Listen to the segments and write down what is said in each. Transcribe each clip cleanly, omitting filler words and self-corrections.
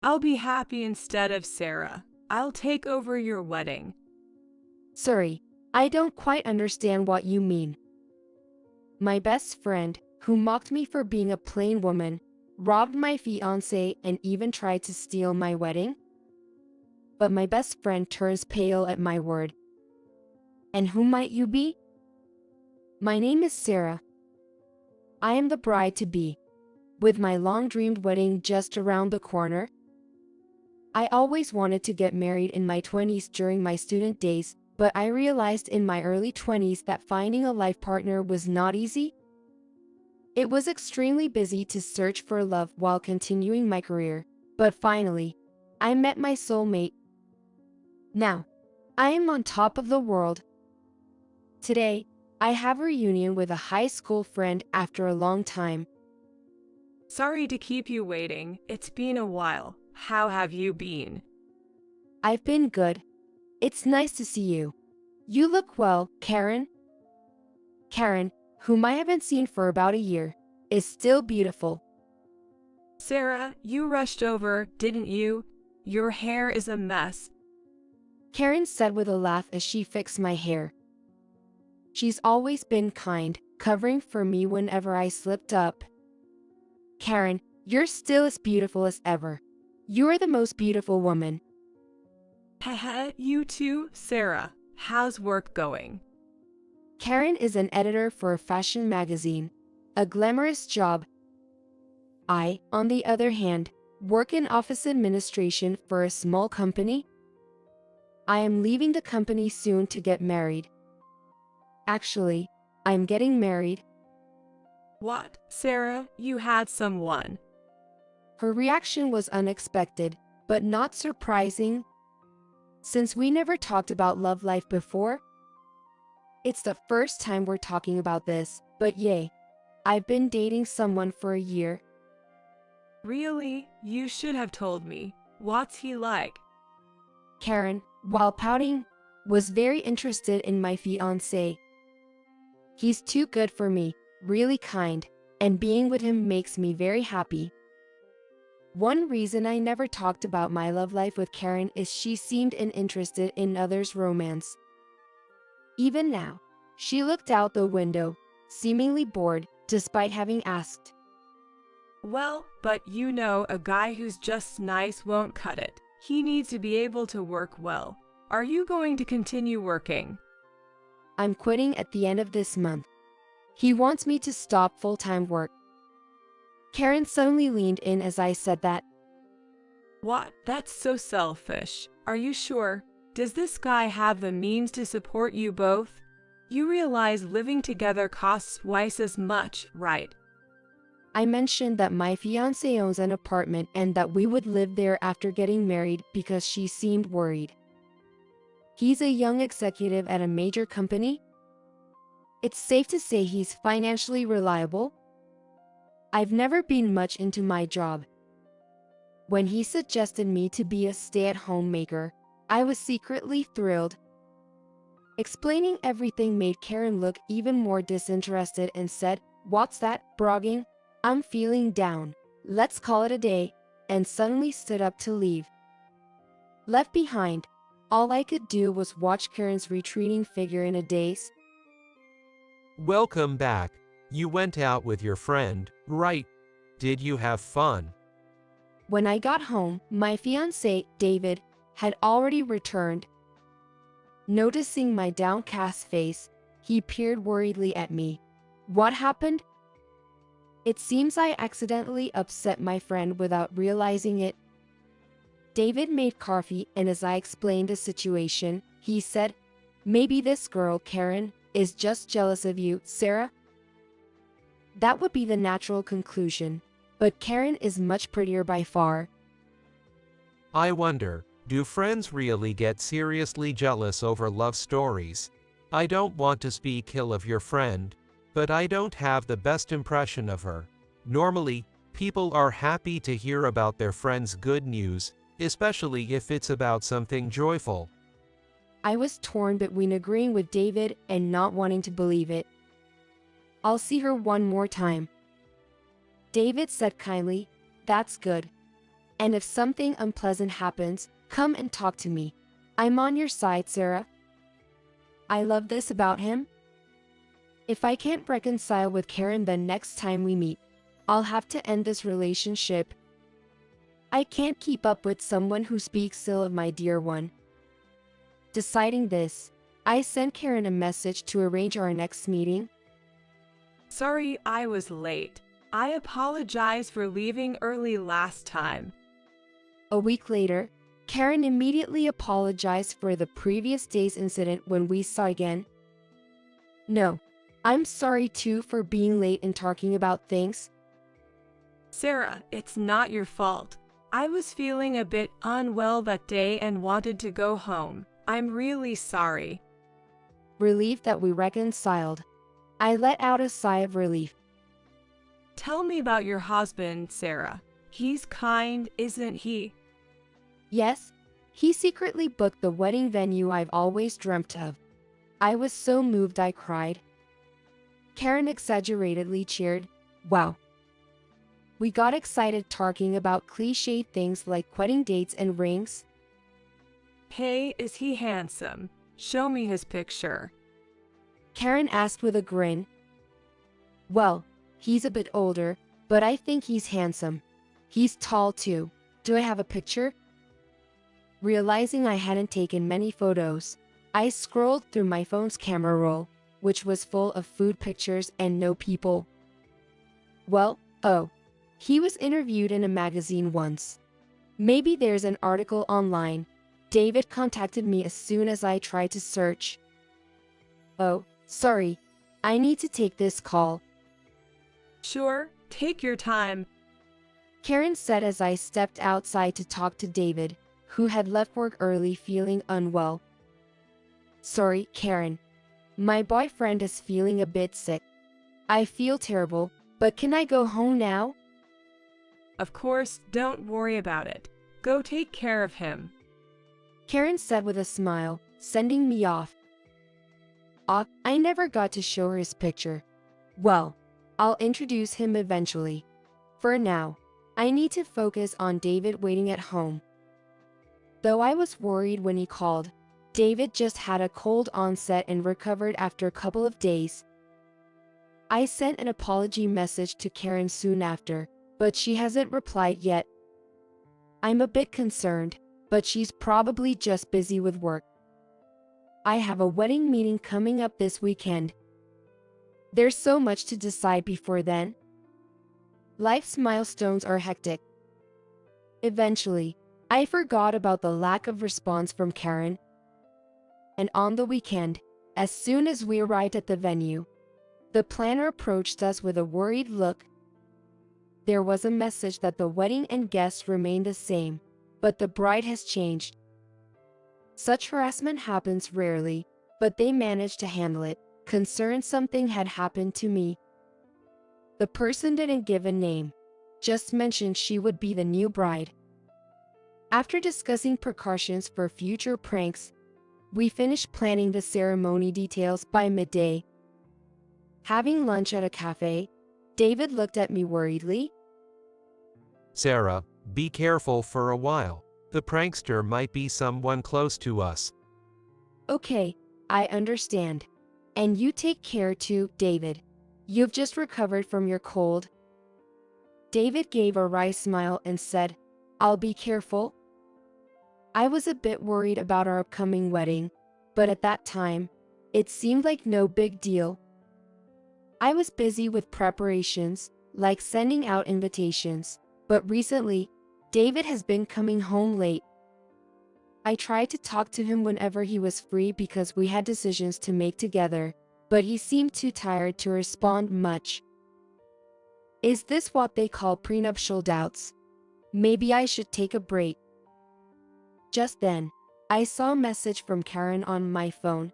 I'll be happy instead of Sarah. I'll take over your wedding. Sorry, I don't quite understand what you mean. My best friend, who mocked me for being a plain woman, robbed my fiance and even tried to steal my wedding? But my best friend turns pale at my word. And who might you be? My name is Sarah. I am the bride-to-be, with my long-dreamed wedding just around the corner. I always wanted to get married in my 20s during my student days, but I realized in my early 20s that finding a life partner was not easy. It was extremely busy to search for love while continuing my career, but finally, I met my soulmate. Now, I am on top of the world. Today, I have a reunion with a high school friend after a long time. Sorry to keep you waiting. It's been a while. How have you been? I've been good. It's nice to see you. You look well, Karen. Karen, whom I haven't seen for about a year, is still beautiful. Sarah, you rushed over, didn't you? Your hair is a mess. Karen said with a laugh as she fixed my hair. She's always been kind, covering for me whenever I slipped up. Karen, you're still as beautiful as ever. You're the most beautiful woman. Haha, you too, Sarah. How's work going? Karen is an editor for a fashion magazine, a glamorous job. I, on the other hand, work in office administration for a small company. I am leaving the company soon to get married. Actually, I'm getting married. What, Sarah, you had someone? Her reaction was unexpected, but not surprising. Since we never talked about love life before, it's the first time we're talking about this, but yay, I've been dating someone for a year. Really? You should have told me. What's he like? Karen, while pouting, was very interested in my fiancé. He's too good for me, really kind, and being with him makes me very happy. One reason I never talked about my love life with Karen is she seemed uninterested in others' romance. Even now, she looked out the window, seemingly bored, despite having asked. Well, but you know, a guy who's just nice won't cut it. He needs to be able to work well. Are you going to continue working? I'm quitting at the end of this month. He wants me to stop full-time work. Karen suddenly leaned in as I said that. What? That's so selfish. Are you sure? Does this guy have the means to support you both? You realize living together costs twice as much, right? I mentioned that my fiancé owns an apartment and that we would live there after getting married because she seemed worried. He's a young executive at a major company. It's safe to say he's financially reliable. I've never been much into my job. When he suggested me to be a stay-at-home maker, I was secretly thrilled. Explaining everything made Karen look even more disinterested and said, "What's that, bragging? I'm feeling down. Let's call it a day," and suddenly stood up to leave. Left behind, all I could do was watch Karen's retreating figure in a daze. Welcome back. You went out with your friend, right? Did you have fun? When I got home, my fiancé, David, had already returned. Noticing my downcast face, he peered worriedly at me. What happened? It seems I accidentally upset my friend without realizing it. David made coffee, and as I explained the situation, he said, "Maybe this girl, Karen, is just jealous of you, Sarah." That would be the natural conclusion, but Karen is much prettier by far. I wonder, do friends really get seriously jealous over love stories? I don't want to speak ill of your friend, but I don't have the best impression of her. Normally, people are happy to hear about their friends' good news, especially if it's about something joyful. I was torn between agreeing with David and not wanting to believe it. "I'll see her one more time," David said kindly. "That's good. And if something unpleasant happens, come and talk to me. I'm on your side, Sarah. I love this about him. If I can't reconcile with Karen, then next time we meet, I'll have to end this relationship. I can't keep up with someone who speaks ill of my dear one. Deciding this, I sent Karen a message to arrange our next meeting. Sorry I was late. I apologize for leaving early last time. A week later, Karen immediately apologized for the previous day's incident when we saw again. No, I'm sorry too for being late and talking about things. Sarah, it's not your fault. I was feeling a bit unwell that day and wanted to go home. I'm really sorry. Relieved that we reconciled, I let out a sigh of relief. Tell me about your husband, Sarah. He's kind, isn't he? Yes, he secretly booked the wedding venue I've always dreamt of. I was so moved I cried. Karen exaggeratedly cheered. Wow. We got excited talking about cliché things like wedding dates and rings. Hey, is he handsome? Show me his picture. Karen asked with a grin. Well, he's a bit older, but I think he's handsome. He's tall too. Do I have a picture? Realizing I hadn't taken many photos, I scrolled through my phone's camera roll, which was full of food pictures and no people. Well, oh, he was interviewed in a magazine once. Maybe there's an article online. David contacted me as soon as I tried to search. Oh, sorry. I need to take this call. Sure, take your time. Karen said as I stepped outside to talk to David, who had left work early feeling unwell. Sorry, Karen. My boyfriend is feeling a bit sick. I feel terrible, but can I go home now? Of course, don't worry about it. Go take care of him. Karen said with a smile, sending me off. I never got to show her his picture. Well, I'll introduce him eventually. For now, I need to focus on David waiting at home. Though I was worried when he called, David just had a cold onset and recovered after a couple of days. I sent an apology message to Karen soon after, but she hasn't replied yet. I'm a bit concerned, but she's probably just busy with work. I have a wedding meeting coming up this weekend. There's so much to decide before then. Life's milestones are hectic. Eventually, I forgot about the lack of response from Karen. And on the weekend, as soon as we arrived at the venue, the planner approached us with a worried look. There was a message that the wedding and guests remain the same, but the bride has changed. Such harassment happens rarely, but they managed to handle it, concerned something had happened to me. The person didn't give a name, just mentioned she would be the new bride. After discussing precautions for future pranks, we finished planning the ceremony details by midday. Having lunch at a cafe, David looked at me worriedly. Sarah, be careful for a while. The prankster might be someone close to us. Okay, I understand. And you take care too, David. You've just recovered from your cold. David gave a wry smile and said, I'll be careful. I was a bit worried about our upcoming wedding, but at that time, it seemed like no big deal. I was busy with preparations, like sending out invitations, but recently, David has been coming home late. I tried to talk to him whenever he was free because we had decisions to make together, but he seemed too tired to respond much. Is this what they call prenuptial doubts? Maybe I should take a break. Just then, I saw a message from Karen on my phone.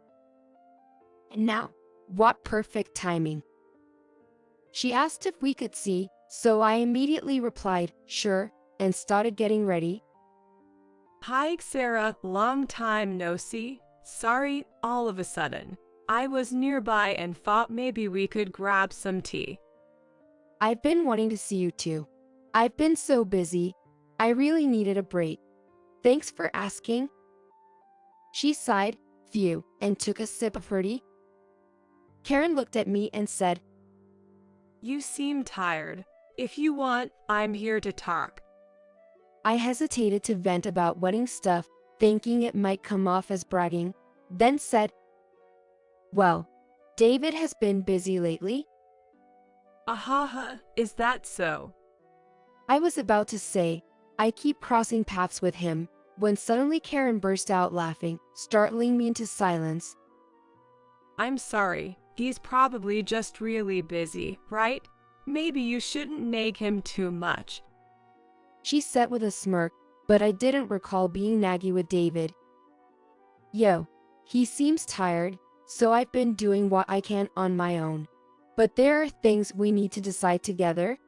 And now, what perfect timing. She asked if we could see, so I immediately replied, sure, and started getting ready. Hi, Sarah. Long time no see. Sorry, all of a sudden. I was nearby and thought maybe we could grab some tea. I've been wanting to see you too. I've been so busy. I really needed a break. Thanks for asking. She sighed, phew, and took a sip of her tea. Karen looked at me and said, You seem tired. If you want, I'm here to talk. I hesitated to vent about wedding stuff, thinking it might come off as bragging, then said, Well, David has been busy lately. Ahaha, is that so? I was about to say, I keep crossing paths with him, when suddenly Karen burst out laughing, startling me into silence. I'm sorry, he's probably just really busy, right? Maybe you shouldn't nag him too much. She said with a smirk, but I didn't recall being naggy with David. Yo, he seems tired, so I've been doing what I can on my own. But there are things we need to decide together.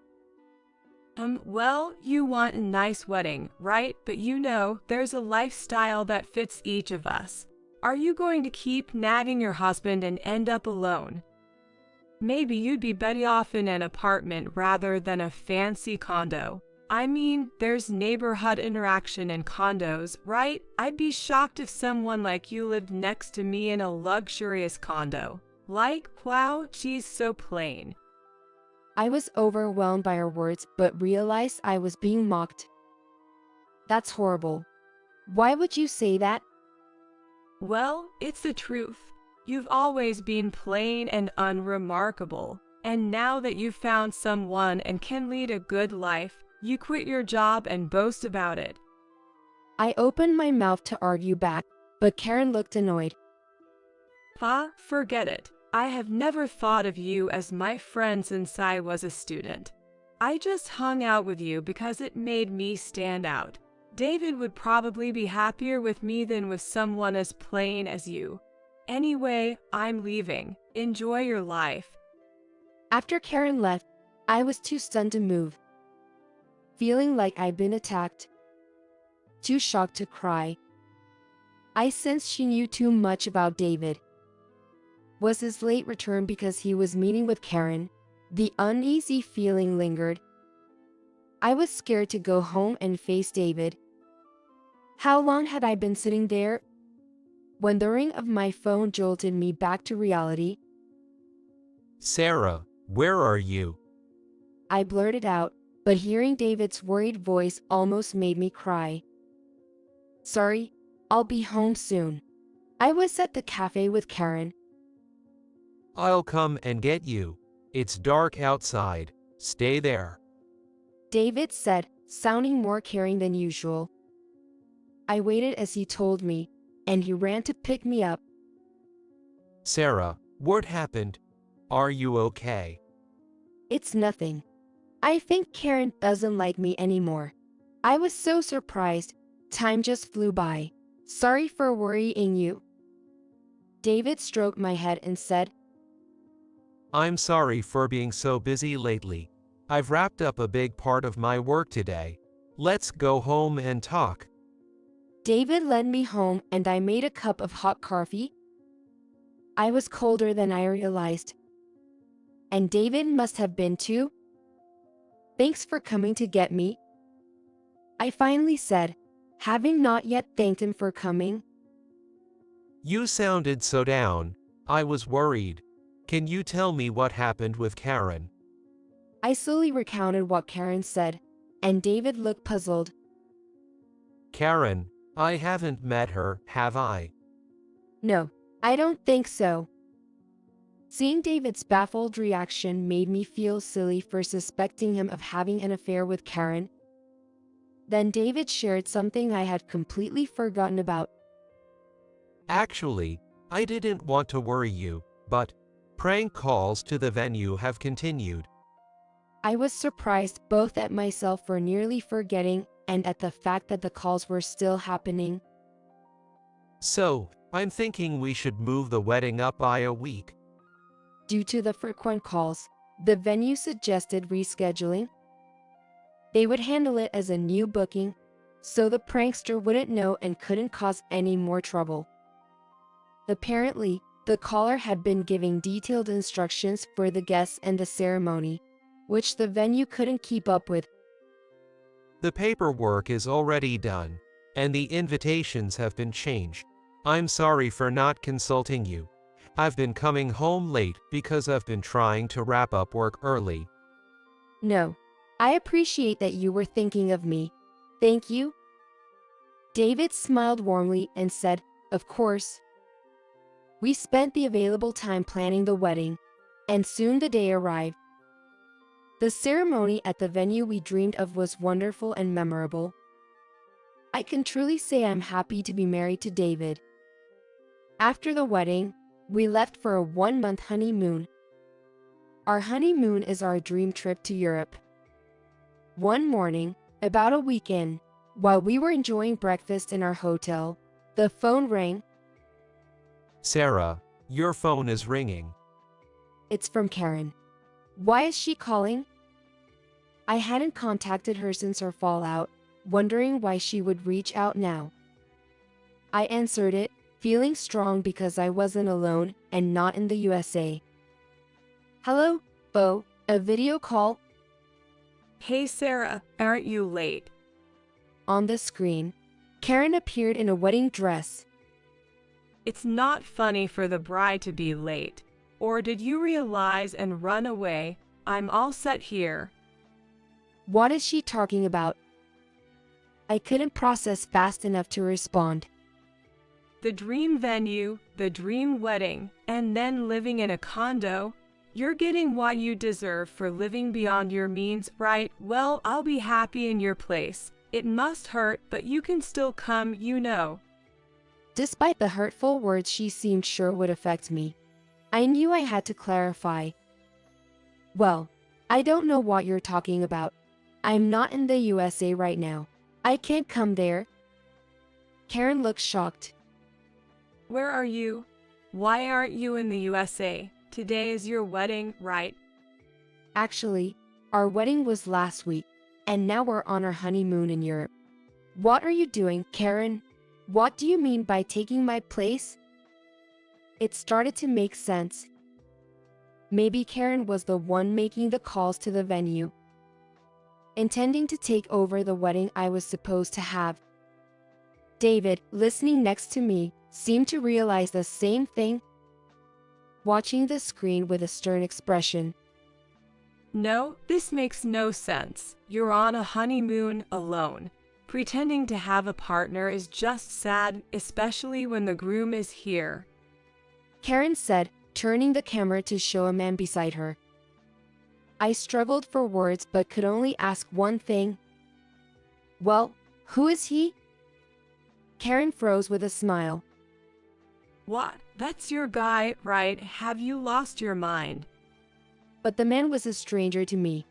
Well, you want a nice wedding, right? But you know, there's a lifestyle that fits each of us. Are you going to keep nagging your husband and end up alone? Maybe you'd be better off in an apartment rather than a fancy condo. I mean, there's neighborhood interaction in condos, right? I'd be shocked if someone like you lived next to me in a luxurious condo. Like, wow, she's so plain. I was overwhelmed by her words, but realized I was being mocked. That's horrible. Why would you say that? Well, it's the truth. You've always been plain and unremarkable. And now that you've found someone and can lead a good life, you quit your job and boast about it. I opened my mouth to argue back, but Karen looked annoyed. Forget it. I have never thought of you as my friend since I was a student. I just hung out with you because it made me stand out. David would probably be happier with me than with someone as plain as you. Anyway, I'm leaving. Enjoy your life. After Karen left, I was too stunned to move. Feeling like I'd been attacked. Too shocked to cry. I sensed she knew too much about David. Was his late return because he was meeting with Karen? The uneasy feeling lingered. I was scared to go home and face David. How long had I been sitting there? When the ring of my phone jolted me back to reality. Sarah, where are you? I blurted out, but hearing David's worried voice almost made me cry. Sorry, I'll be home soon. I was at the cafe with Karen. I'll come and get you. It's dark outside. Stay there. David said, sounding more caring than usual. I waited as he told me, and he ran to pick me up. Sarah, what happened? Are you okay? It's nothing. I think Karen doesn't like me anymore. I was so surprised. Time just flew by. Sorry for worrying you. David stroked my head and said, I'm sorry for being so busy lately. I've wrapped up a big part of my work today. Let's go home and talk. David led me home and I made a cup of hot coffee. I was colder than I realized. And David must have been too. Thanks for coming to get me, I finally said, having not yet thanked him for coming. You sounded so down. I was worried. Can you tell me what happened with Karen? I slowly recounted what Karen said, and David looked puzzled. Karen, I haven't met her, have I? No, I don't think so. Seeing David's baffled reaction made me feel silly for suspecting him of having an affair with Karen. Then David shared something I had completely forgotten about. Actually, I didn't want to worry you, but prank calls to the venue have continued. I was surprised both at myself for nearly forgetting and at the fact that the calls were still happening. So, I'm thinking we should move the wedding up by a week. Due to the frequent calls, the venue suggested rescheduling. They would handle it as a new booking, so the prankster wouldn't know and couldn't cause any more trouble. Apparently, the caller had been giving detailed instructions for the guests and the ceremony, which the venue couldn't keep up with. The paperwork is already done, and the invitations have been changed. I'm sorry for not consulting you. I've been coming home late because I've been trying to wrap up work early. No. I appreciate that you were thinking of me. Thank you. David smiled warmly and said, "Of course." We spent the available time planning the wedding, and soon the day arrived. The ceremony at the venue we dreamed of was wonderful and memorable. I can truly say I'm happy to be married to David. After the wedding, we left for a 1-month honeymoon. Our honeymoon is our dream trip to Europe. One morning, about a week in, while we were enjoying breakfast in our hotel, the phone rang. Sarah, your phone is ringing. It's from Karen. Why is she calling? I hadn't contacted her since our fallout, wondering why she would reach out now. I answered it, feeling strong because I wasn't alone and not in the USA. "Hello, Bo, a video call?" Hey Sarah, aren't you late? On the screen, Karen appeared in a wedding dress. It's not funny for the bride to be late. Or did you realize and run away? I'm all set here. What is she talking about? I couldn't process fast enough to respond. The dream venue, the dream wedding, and then living in a condo. You're getting what you deserve for living beyond your means, right? Well, I'll be happy in your place. It must hurt, but you can still come, you know. Despite the hurtful words she seemed sure would affect me, I knew I had to clarify. "Well, I don't know what you're talking about. I'm not in the USA right now. I can't come there." Karen looked shocked. Where are you? Why aren't you in the USA? Today is your wedding, right? Actually, our wedding was last week, and now we're on our honeymoon in Europe. What are you doing, Karen? What do you mean by taking my place? It started to make sense. Maybe Karen was the one making the calls to the venue, intending to take over the wedding I was supposed to have. David, listening next to me, seemed to realize the same thing, watching the screen with a stern expression. No, this makes no sense. You're on a honeymoon alone. Pretending to have a partner is just sad, especially when the groom is here. Karen said, turning the camera to show a man beside her. I struggled for words but could only ask one thing. "Well, who is he?" Karen froze with a smile. What? That's your guy, right? Have you lost your mind? But the man was a stranger to me.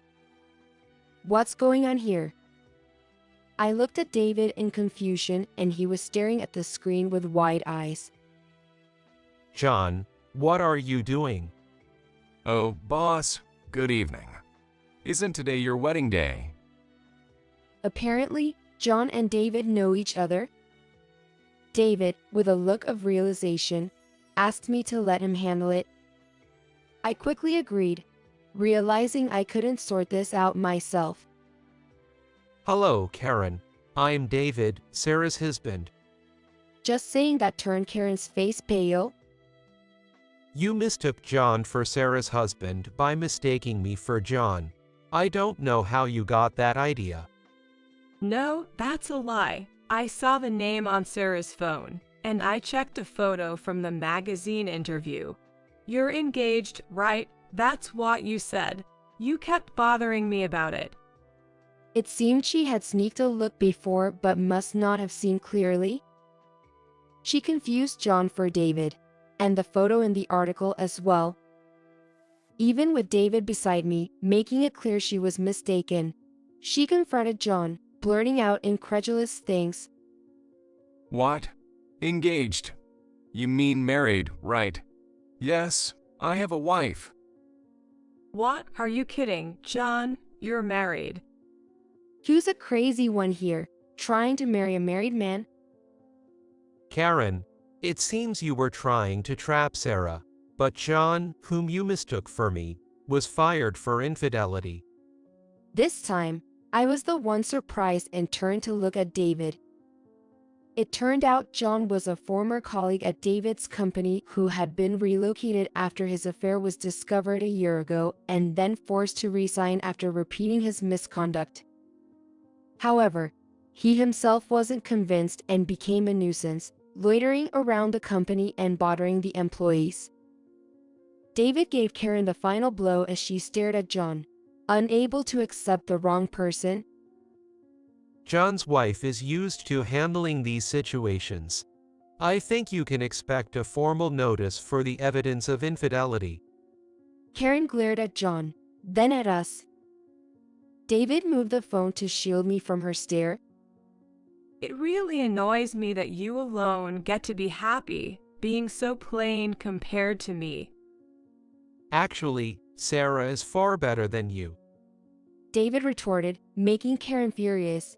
What's going on here? I looked at David in confusion, and he was staring at the screen with wide eyes. John, what are you doing? Oh, boss, good evening. Isn't today your wedding day? Apparently, John and David know each other. David, with a look of realization, asked me to let him handle it. I quickly agreed, realizing I couldn't sort this out myself. Hello, Karen. I'm David, Sarah's husband. Just saying that turned Karen's face pale. You mistook John for Sarah's husband by mistaking me for John. I don't know how you got that idea. No, that's a lie. I saw the name on Sarah's phone, and I checked a photo from the magazine interview. You're engaged, right? That's what you said. You kept bothering me about it. It seemed she had sneaked a look before but must not have seen clearly. She confused John for David, and the photo in the article as well. Even with David beside me, making it clear she was mistaken, she confronted John, blurting out incredulous things. What? Engaged? You mean married, right? Yes, I have a wife. What? Are you kidding, John? You're married. Who's a crazy one here, trying to marry a married man? Karen, it seems you were trying to trap Sarah, but John, whom you mistook for me, was fired for infidelity. This time, I was the one surprised and turned to look at David. It turned out John was a former colleague at David's company who had been relocated after his affair was discovered a year ago and then forced to resign after repeating his misconduct. However, he himself wasn't convinced and became a nuisance, loitering around the company and bothering the employees. David gave Karen the final blow as she stared at John, unable to accept the wrong person. John's wife is used to handling these situations. I think you can expect a formal notice for the evidence of infidelity. Karen glared at John, then at us. David moved the phone to shield me from her stare. It really annoys me that you alone get to be happy, being so plain compared to me. Actually, Sarah is far better than you. David retorted, making Karen furious.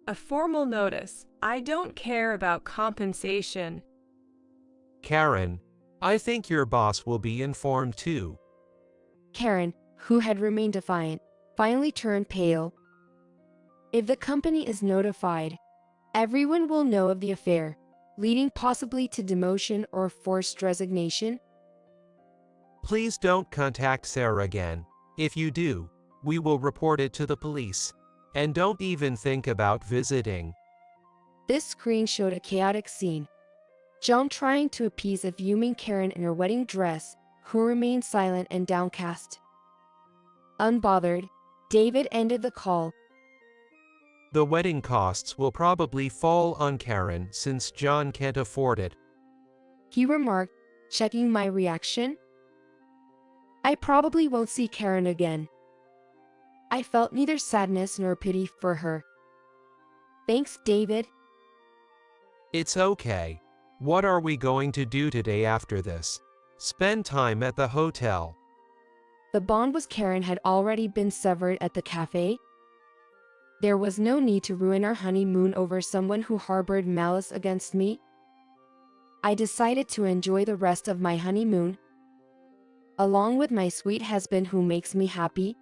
A formal notice. I don't care about compensation. Karen, I think your boss will be informed too. Karen, who had remained defiant, finally turned pale. If the company is notified, everyone will know of the affair, leading possibly to demotion or forced resignation. Please don't contact Sarah again. If you do, we will report it to the police. And don't even think about visiting. This screen showed a chaotic scene. John trying to appease a fuming Karen in her wedding dress, who remained silent and downcast. Unbothered, David ended the call. The wedding costs will probably fall on Karen since John can't afford it. He remarked, checking my reaction. I probably won't see Karen again. I felt neither sadness nor pity for her. Thanks, David. It's okay. What are we going to do today after this? Spend time at the hotel. The bond with Karen had already been severed at the cafe. There was no need to ruin our honeymoon over someone who harbored malice against me. I decided to enjoy the rest of my honeymoon, along with my sweet husband who makes me happy.